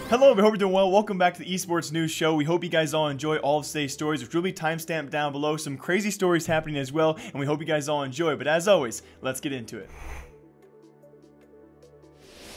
Hello, I hope you're doing well. Welcome back to the Esports News Show. We hope you guys all enjoy all of today's stories, which will be timestamped down below. Some crazy stories happening as well, and we hope you guys all enjoy. But as always, let's get into it.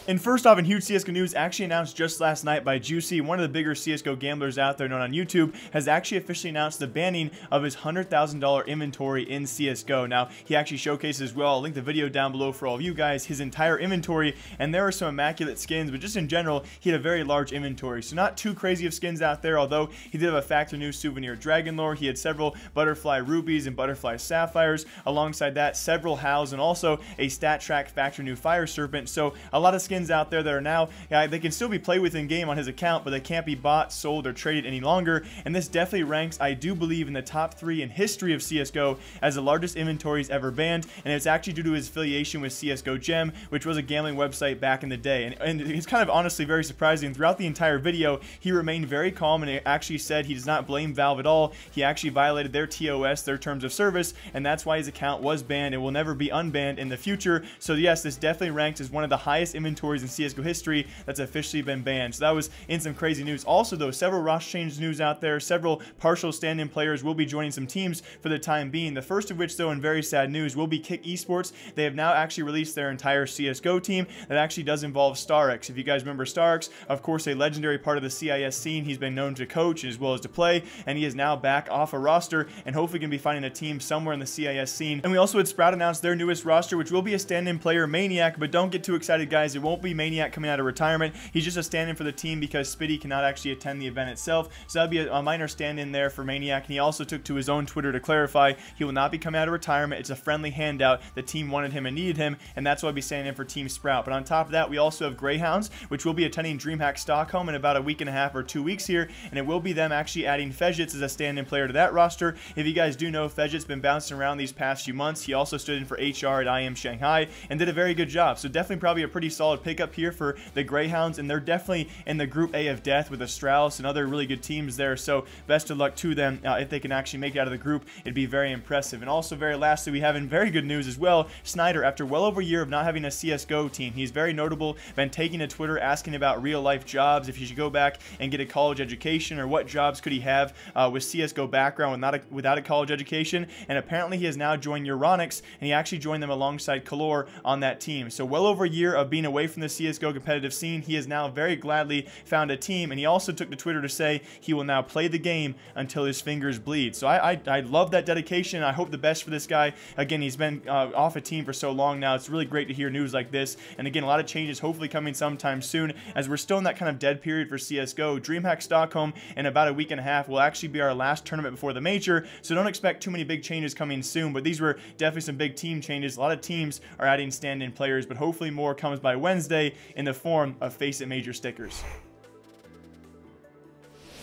And first off, in huge CSGO news, actually announced just last night by Juicy, one of the bigger CSGO gamblers out there known on YouTube, has actually officially announced the banning of his $100,000 inventory in CSGO. Now, he actually showcases as well, I'll link the video down below for all of you guys, his entire inventory, and there are some immaculate skins, but just in general, he had a very large inventory. So not too crazy of skins out there, although he did have a Factor New Souvenir Dragon Lore. He had several Butterfly Rubies and Butterfly Sapphires. Alongside that, several Hows, and also a Stat Track Factor New Fire Serpent. So a lot of skins out there that are now, they can still be played with in game on his account, but they can't be bought, sold, or traded any longer. And this definitely ranks, I do believe, in the top 3 in history of CSGO as the largest inventories ever banned. And it's actually due to his affiliation with CSGO Gem, which was a gambling website back in the day. And it's kind of honestly very surprising. Throughout the entire video, he remained very calm and actually said he does not blame Valve at all. He actually violated their TOS, their terms of service, and that's why his account was banned and will never be unbanned in the future. So yes, this definitely ranks as one of the highest inventories in CSGO history that's officially been banned. So that was in some crazy news. Also though, several roster change news out there. Several partial stand-in players will be joining some teams for the time being. The first of which, though, in very sad news, will be Kick Esports. They have now actually released their entire CSGO team that actually does involve StarX. If you guys remember StarX, of course a legendary part of the CIS scene. He's been known to coach as well as to play, and he is now back off a roster and hopefully going to be finding a team somewhere in the CIS scene. And we also had Sprout announce their newest roster, which will be a stand-in player, Maniac, but don't get too excited, guys. It won't be Maniac coming out of retirement. He's just a stand-in for the team because Spitty cannot actually attend the event itself, so that'll be a minor stand-in there for Maniac. And he also took to his own Twitter to clarify he will not be coming out of retirement. It's a friendly handout. The team wanted him and needed him, and that's why I'll be standing in for Team Sprout. But on top of that, we also have Greyhounds, which will be attending DreamHack Stockholm in about a week and a half or 2 weeks here, and it will be them actually adding Fejits as a stand-in player to that roster. If you guys do know, Fejits been bouncing around these past few months. He also stood in for HR at IM Shanghai and did a very good job. So definitely probably a pretty solid pickup here for the Greyhounds, and they're definitely in the Group A of death with Astralis and other really good teams there. So best of luck to them. If they can actually make it out of the group, it'd be very impressive. And also very lastly, we have in very good news as well, Snyder, after well over a year of not having a CSGO team, he's very notable, been taking to Twitter asking about real life jobs, if he should go back and get a college education, or what jobs could he have with CSGO background without a college education. And apparently he has now joined Euronics, and he actually joined them alongside Kalor on that team. So well over a year of being away from the CSGO competitive scene, he has now very gladly found a team, and he also took to Twitter to say he will now play the game until his fingers bleed. So I love that dedication. I hope the best for this guy. Again, he's been off a team for so long now. It's really great to hear news like this, and again, a lot of changes hopefully coming sometime soon, as we're still in that kind of dead period for CSGO. DreamHack Stockholm in about a week and a half will actually be our last tournament before the major, so don't expect too many big changes coming soon, but these were definitely some big team changes. A lot of teams are adding stand-in players, but hopefully more comes by Wednesday in the form of Face It Major stickers.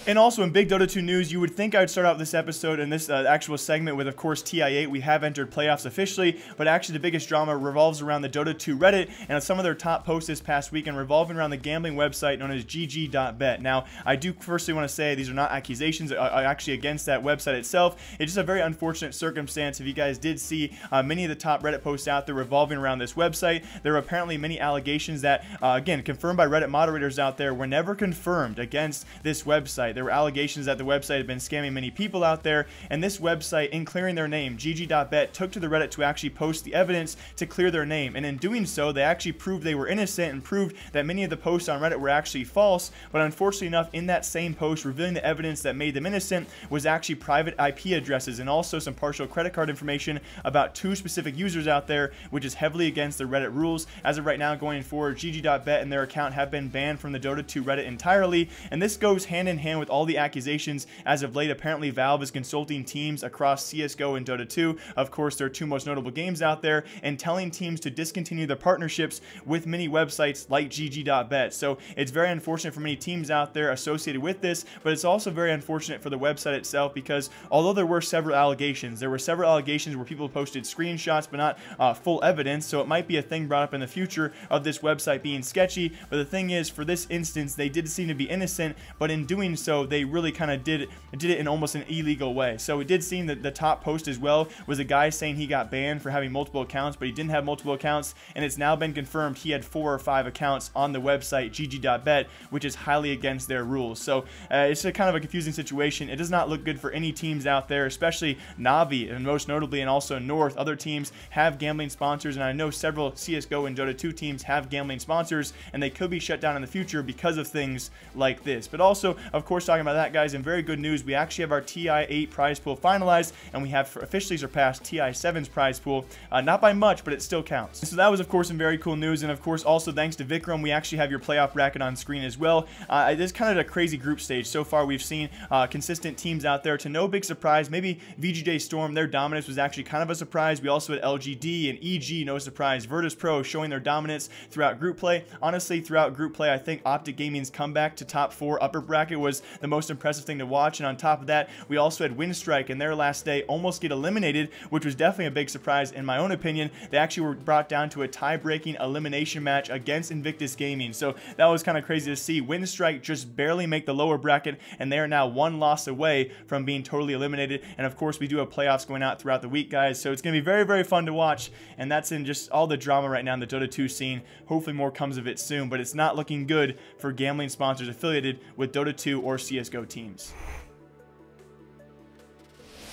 And also in big Dota 2 news, you would think I would start out this episode and this actual segment with, of course, TI8. We have entered playoffs officially, but actually the biggest drama revolves around the Dota 2 Reddit and some of their top posts this past weekend revolving around the gambling website known as GG.Bet. Now, I do firstly want to say these are not accusations actually against that website itself. It's just a very unfortunate circumstance. If you guys did see many of the top Reddit posts out there revolving around this website, there were apparently many allegations that, again, confirmed by Reddit moderators out there, were never confirmed against this website. There were allegations that the website had been scamming many people out there, and this website, in clearing their name, GG.Bet, took to the Reddit to actually post the evidence to clear their name, and in doing so, they actually proved they were innocent and proved that many of the posts on Reddit were actually false. But unfortunately enough, in that same post revealing the evidence that made them innocent was actually private IP addresses and also some partial credit card information about 2 specific users out there, which is heavily against the Reddit rules. As of right now, going forward, GG.Bet and their account have been banned from the Dota 2 Reddit entirely, and this goes hand in hand with all the accusations. As of late, apparently Valve is consulting teams across CSGO and Dota 2, of course their 2 most notable games out there, and telling teams to discontinue their partnerships with many websites like GG.Bet. So it's very unfortunate for many teams out there associated with this, but it's also very unfortunate for the website itself, because although there were several allegations where people posted screenshots but not full evidence, so it might be a thing brought up in the future of this website being sketchy. But the thing is, for this instance, they did seem to be innocent, but in doing so, so they really kind of did it in almost an illegal way. So it did seem that the top post as well was a guy saying he got banned for having multiple accounts, but he didn't have multiple accounts, and it's now been confirmed he had 4 or 5 accounts on the website GG.Bet, which is highly against their rules. So it's a kind of a confusing situation. It does not look good for any teams out there, especially Navi, and most notably, and also North. Other teams have gambling sponsors, and I know several CSGO and Dota 2 teams have gambling sponsors, and they could be shut down in the future because of things like this. But also, of course, talking about that, guys, in very good news, we actually have our TI8 prize pool finalized, and we have officially surpassed TI7's prize pool, not by much, but it still counts. So that was, of course, some very cool news. And of course, also thanks to Vikram, we actually have your playoff bracket on screen as well. This is kind of a crazy group stage so far. We've seen consistent teams out there, to no big surprise. Maybe VGJ Storm, their dominance was actually kind of a surprise. We also had LGD and EG, no surprise. Virtus Pro showing their dominance throughout group play. Honestly, throughout group play, I think Optic Gaming's comeback to top 4 upper bracket was the most impressive thing to watch. And on top of that, we also had Winstrike in their last day almost get eliminated, which was definitely a big surprise in my own opinion. They actually were brought down to a tie-breaking elimination match against Invictus Gaming. So that was kind of crazy to see. Winstrike just barely make the lower bracket, and they are now 1 loss away from being totally eliminated. And of course, we do have playoffs going out throughout the week, guys. So it's going to be very, very fun to watch. And that's in just all the drama right now in the Dota 2 scene. Hopefully more comes of it soon, but it's not looking good for gambling sponsors affiliated with Dota 2 or CSGO teams.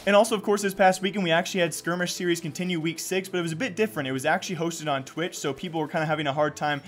And also, of course, this past weekend, we actually had Skirmish Series continue week 6, but it was a bit different. It was actually hosted on Twitch, so people were kind of having a hard time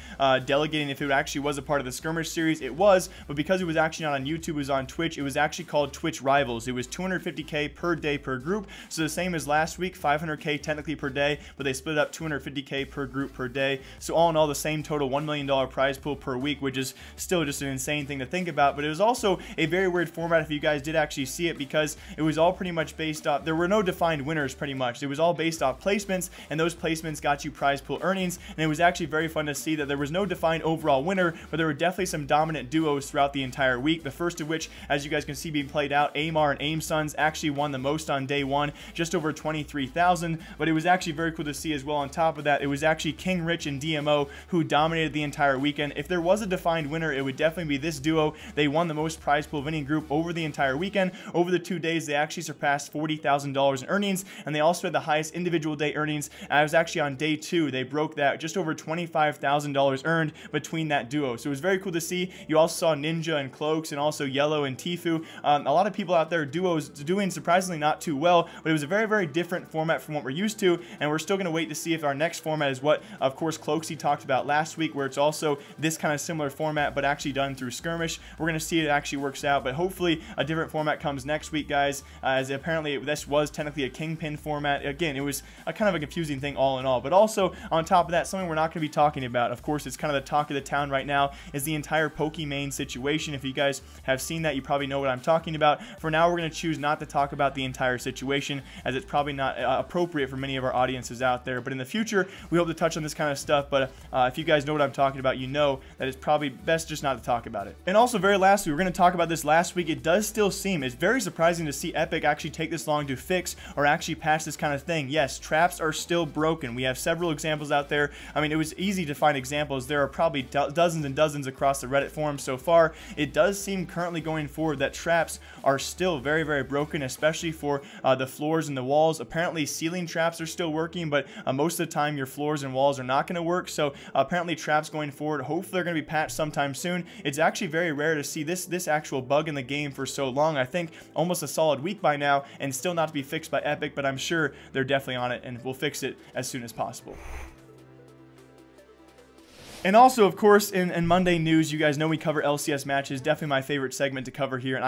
delegating if it actually was a part of the Skirmish Series. It was, but because it was actually not on YouTube, it was on Twitch, it was actually called Twitch Rivals. It was 250K per day per group, so the same as last week, 500K technically per day, but they split up 250K per group per day. So all in all, the same total $1 million prize pool per week, which is still just an insane thing to think about. But it was also a very weird format if you guys did actually see it, because it was all pretty much based off, there were no defined winners pretty much. It was all based off placements, and those placements got you prize pool earnings. And it was actually very fun to see that there was no defined overall winner, but there were definitely some dominant duos throughout the entire week. The first of which, as you guys can see being played out, Amar and Aim Sons actually won the most on day 1, just over 23,000. But it was actually very cool to see as well. On top of that, it was actually King Rich and DMO who dominated the entire weekend. If there was a defined winner, it would definitely be this duo. They won the most prize pool winning group over the entire weekend. Over the 2 days, they actually surpassed $40,000 in earnings, and they also had the highest individual day earnings. And I was actually on day 2, they broke that, just over $25,000 earned between that duo. So it was very cool to see. You also saw Ninja and Cloaks, and also Yellow and Tifu. A lot of people out there, duos, doing surprisingly not too well, but it was a very, very different format from what we're used to, and we're still going to wait to see if our next format is what, of course, Cloaksy talked about last week, where it's also this kind of similar format, but actually done through Skirmish. We're going to see if it actually works out, but hopefully a different format comes next week, guys, as apparently this was technically a Kingpin format. Again, it was a kind of a confusing thing all in all, but also on top of that, something we're not going to be talking about, of course, it's kind of the talk of the town right now, is the entire Pokimane situation. If you guys have seen that, you probably know what I'm talking about. For now, we're going to choose not to talk about the entire situation, as it's probably not appropriate for many of our audiences out there, but in the future, we hope to touch on this kind of stuff. But if you guys know what I'm talking about, you know that it's probably best just not to talk about it. And also, very lastly, we were going to talk about this last week. It does still seem, it's very surprising to see Epic actually take this long to fix or actually patch this kind of thing. Yes, traps are still broken. We have several examples out there. I mean, it was easy to find examples. There are probably dozens and dozens across the Reddit forum so far. It does seem currently going forward that traps are still very, very broken, especially for the floors and the walls. Apparently, ceiling traps are still working, but most of the time, your floors and walls are not going to work. So apparently, traps going forward, hopefully they're going to be patched sometime soon. It's actually very rare to see this actual bug in the game for so long. I think almost a solid week by now, and still not to be fixed by Epic, but I'm sure they're definitely on it, and we'll fix it as soon as possible. And also, of course, in Monday news, you guys know we cover LCS matches. Definitely my favorite segment to cover here, and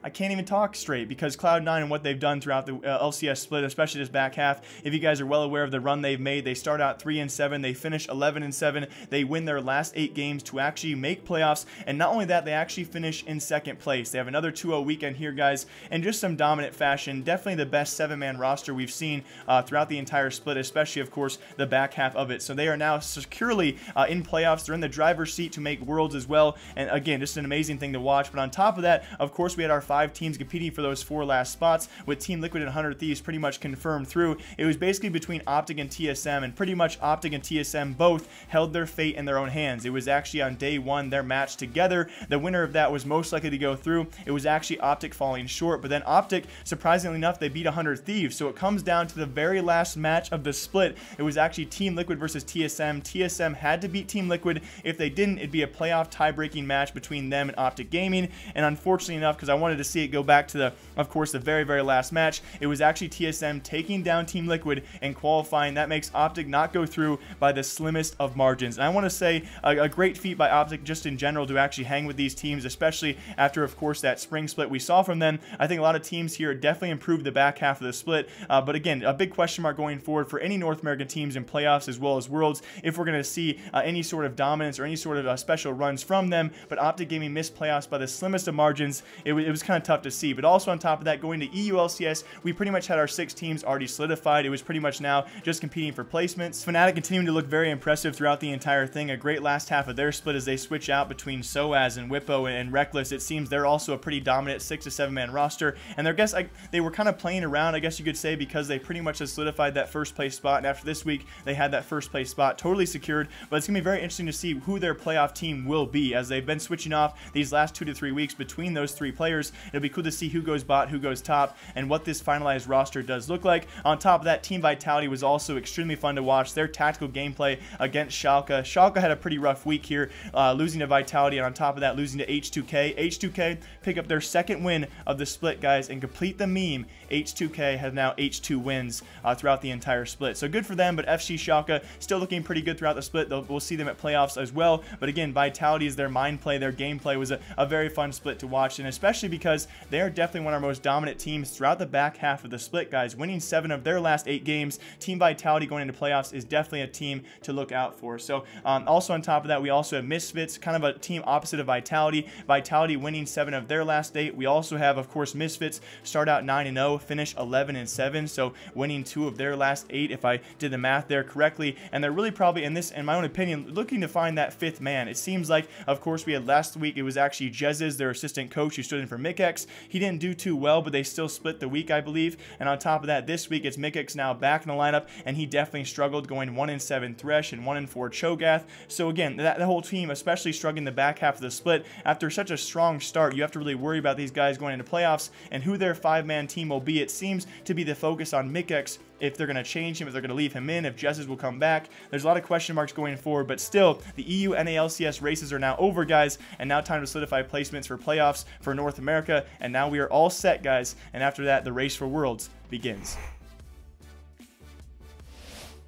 I can't even talk straight because Cloud9 and what they've done throughout the LCS split, especially this back half. If you guys are well aware of the run they've made, they start out 3-7, they finish 11-7, they win their last 8 games to actually make playoffs, and not only that, they actually finish in 2nd place. They have another 2-0 weekend here, guys, and just some dominant fashion. Definitely the best 7-man roster we've seen throughout the entire split, especially, of course, the back half of it. So they are now securely in playoffs. They're in the driver's seat to make Worlds as well, and again, just an amazing thing to watch. But on top of that, of course, we had our 5 teams competing for those 4 last spots, with Team Liquid and 100 Thieves pretty much confirmed through. It was basically between Optic and TSM, and pretty much Optic and TSM both held their fate in their own hands. It was actually on day 1 their match together. The winner of that was most likely to go through. It was actually Optic falling short, but then Optic, surprisingly enough, they beat 100 Thieves. So it comes down to the very last match of the split. It was actually Team Liquid versus TSM. TSM had to beat Team Liquid. If they didn't, it'd be a playoff tie-breaking match between them and Optic Gaming. And unfortunately enough, because I wanted to see it go back to the, of course, the very, very last match, it was actually TSM taking down Team Liquid and qualifying. That makes Optic not go through by the slimmest of margins. And I want to say a great feat by Optic just in general to actually hang with these teams, especially after, of course, that spring split we saw from them. I think a lot of teams here definitely improved the back half of the split. But again, a big question mark going forward for any North American teams in playoffs as well as Worlds, if we're going to see any sort of dominance or any sort of special runs from them. But Optic Gaming missed playoffs by the slimmest of margins. It was kind of tough to see. But also on top of that, going to EU LCS, we pretty much had our 6 teams already solidified. It was pretty much now just competing for placements. Fnatic continuing to look very impressive throughout the entire thing. A great last half of their split as they switch out between Soaz and Whippo and Reckless. It seems they're also a pretty dominant 6 to 7 man roster. And I guess they were kind of playing around, I guess you could say, because they pretty much have solidified that first place spot. And after this week, they had that first place spot totally secured. But it's going to be very interesting to see who their playoff team will be, as they've been switching off these last 2 to 3 weeks between those 3 players. It'll be cool to see who goes bot, who goes top, and what this finalized roster does look like. On top of that, Team Vitality was also extremely fun to watch. Their tactical gameplay against Schalke. Schalke had a pretty rough week here, losing to Vitality, and on top of that, losing to H2K. H2K pick up their 2nd win of the split, guys, and complete the meme. H2K has now H2 wins throughout the entire split. So good for them, but FC Schalke still looking pretty good throughout the split. We'll see them at playoffs as well. But again, Vitality is their mind play, their gameplay was a very fun split to watch, and especially because they are definitely one of our most dominant teams throughout the back half of the split, guys. Winning 7 of their last 8 games, Team Vitality going into playoffs is definitely a team to look out for. So also on top of that, we also have Misfits, kind of a team opposite of Vitality. Vitality winning 7 of their last 8. We also have, of course, Misfits start out 9-0, finish 11-7, so winning 2 of their last 8, if I did the math there correctly. And they're really probably, in my own opinion, looking to find that 5th man. It seems like, of course, we had last week, it was actually Jez's, their assistant coach, who stood in for Mikex. He didn't do too well, but they still split the week, I believe. And on top of that, this week, it's Mikex now back in the lineup, and he definitely struggled, going 1-7 Thresh and 1-4 Cho'Gath. So again, the whole team, especially struggling the back half of the split. After such a strong start, you have to really worry about these guys going into playoffs and who their 5-man team will be. It seems to be the focus on Mikex, if they're going to change him, if they're going to leave him in, if Jesses will come back. There's a lot of question marks going forward, but still, the EU NALCS races are now over, guys, and now time to solidify placements for playoffs for North America, and now we are all set, guys, and after that, the race for Worlds begins.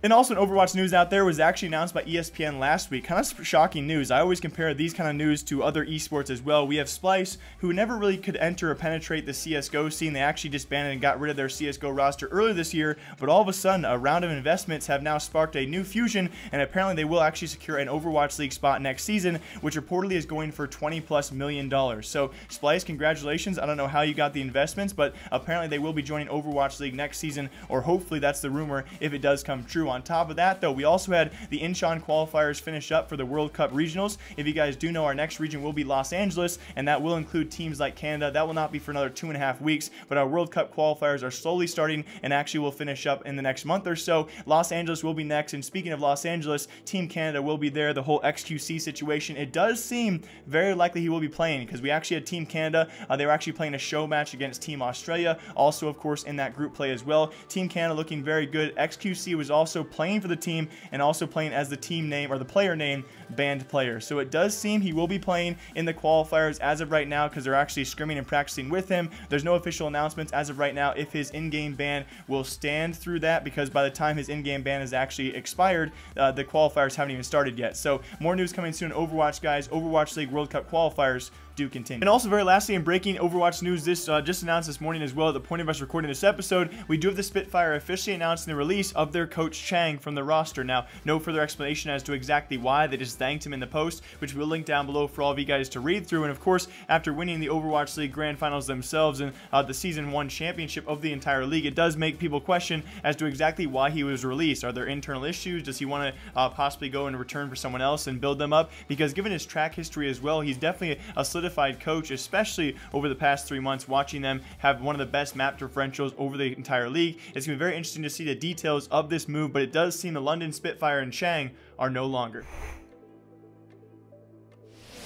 And also in Overwatch news out there was actually announced by ESPN last week. Kind of shocking news. I always compare these kind of news to other esports as well. We have Splice, who never really could enter or penetrate the CSGO scene. They actually disbanded and got rid of their CSGO roster earlier this year, but all of a sudden, a round of investments have now sparked a new fusion, and apparently they will actually secure an Overwatch League spot next season, which reportedly is going for $20+ million. So Splice, congratulations. I don't know how you got the investments, but apparently they will be joining Overwatch League next season, or hopefully that's the rumor if it does come true. On top of that, though, we also had the Incheon qualifiers finish up for the World Cup regionals. If you guys do know, our next region will be Los Angeles, and that will include teams like Canada. That will not be for another 2.5 weeks, but our World Cup qualifiers are slowly starting and actually will finish up in the next month or so. Los Angeles will be next, and speaking of Los Angeles, Team Canada will be there. The whole XQC situation, it does seem very likely he will be playing, because we actually had Team Canada. They were actually playing a show match against Team Australia, also, of course, in that group play as well. Team Canada looking very good. XQC was also playing for the team and also playing as the team name, or the player name, banned player. So it does seem he will be playing in the qualifiers as of right now, because they're actually scrimming and practicing with him. There's no official announcements as of right now if his in-game ban will stand through that, because by the time his in-game ban is actually expired, the qualifiers haven't even started yet. So more news coming soon. Overwatch, guys. Overwatch League World Cup qualifiers do continue. And also, very lastly, in breaking Overwatch news, this just announced this morning as well, at the point of us recording this episode, we do have the Spitfire officially announcing the release of their coach Chang from the roster. Now, no further explanation as to exactly why. They just thanked him in the post, which we'll link down below for all of you guys to read through. And of course, after winning the Overwatch League Grand Finals themselves and the Season 1 championship of the entire league, it does make people question as to exactly why he was released. Are there internal issues? Does he want to possibly go and return for someone else and build them up? Because given his track history as well, he's definitely a solidified coach, especially over the past 3 months, watching them have one of the best map differentials over the entire league. It's going to be very interesting to see the details of this move, but it does seem the London Spitfire and Chang are no longer.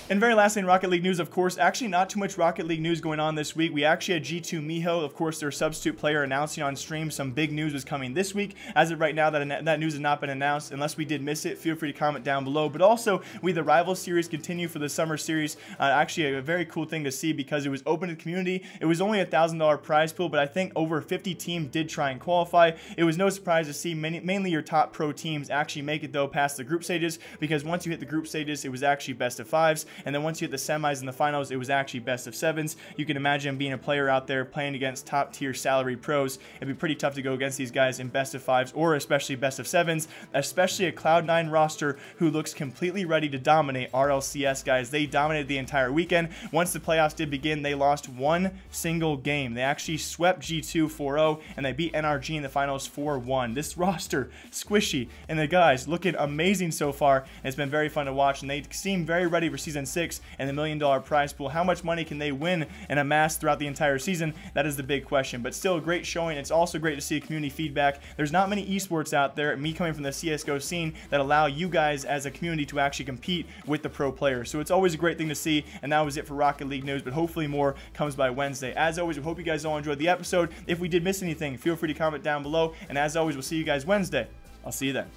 And very lastly, in Rocket League news, of course, actually not too much Rocket League news going on this week. We actually had G2 Miho, of course, their substitute player, announcing on stream some big news was coming this week. As of right now, that news has not been announced. Unless we did miss it, feel free to comment down below. But also, the Rival Series continue for the summer series. Actually, a very cool thing to see because it was open to the community. It was only a $1,000 prize pool, but I think over 50 teams did try and qualify. It was no surprise to see mainly your top pro teams actually make it, though, past the group stages, because once you hit the group stages, it was actually best of 5s. And then once you hit the semis and the finals, it was actually best of 7s. You can imagine being a player out there playing against top tier salary pros. It'd be pretty tough to go against these guys in best of 5s or especially best of 7s, especially a Cloud9 roster who looks completely ready to dominate RLCS, guys. They dominated the entire weekend. Once the playoffs did begin, they lost one single game. They actually swept G2 4-0 and they beat NRG in the finals 4-1. This roster, squishy, and the guys looking amazing so far. It's been very fun to watch, and they seem very ready for Season 6 and the $1 million prize pool. How much money can they win and amass throughout the entire season? That is the big question, but still a great showing. It's also great to see community feedback. There's not many esports out there, me coming from the CSGO scene, that allow you guys as a community to actually compete with the pro players. So it's always a great thing to see, and that was it for Rocket League news, but hopefully more comes by Wednesday. As always, we hope you guys all enjoyed the episode. If we did miss anything, feel free to comment down below, and as always, we'll see you guys Wednesday. I'll see you then.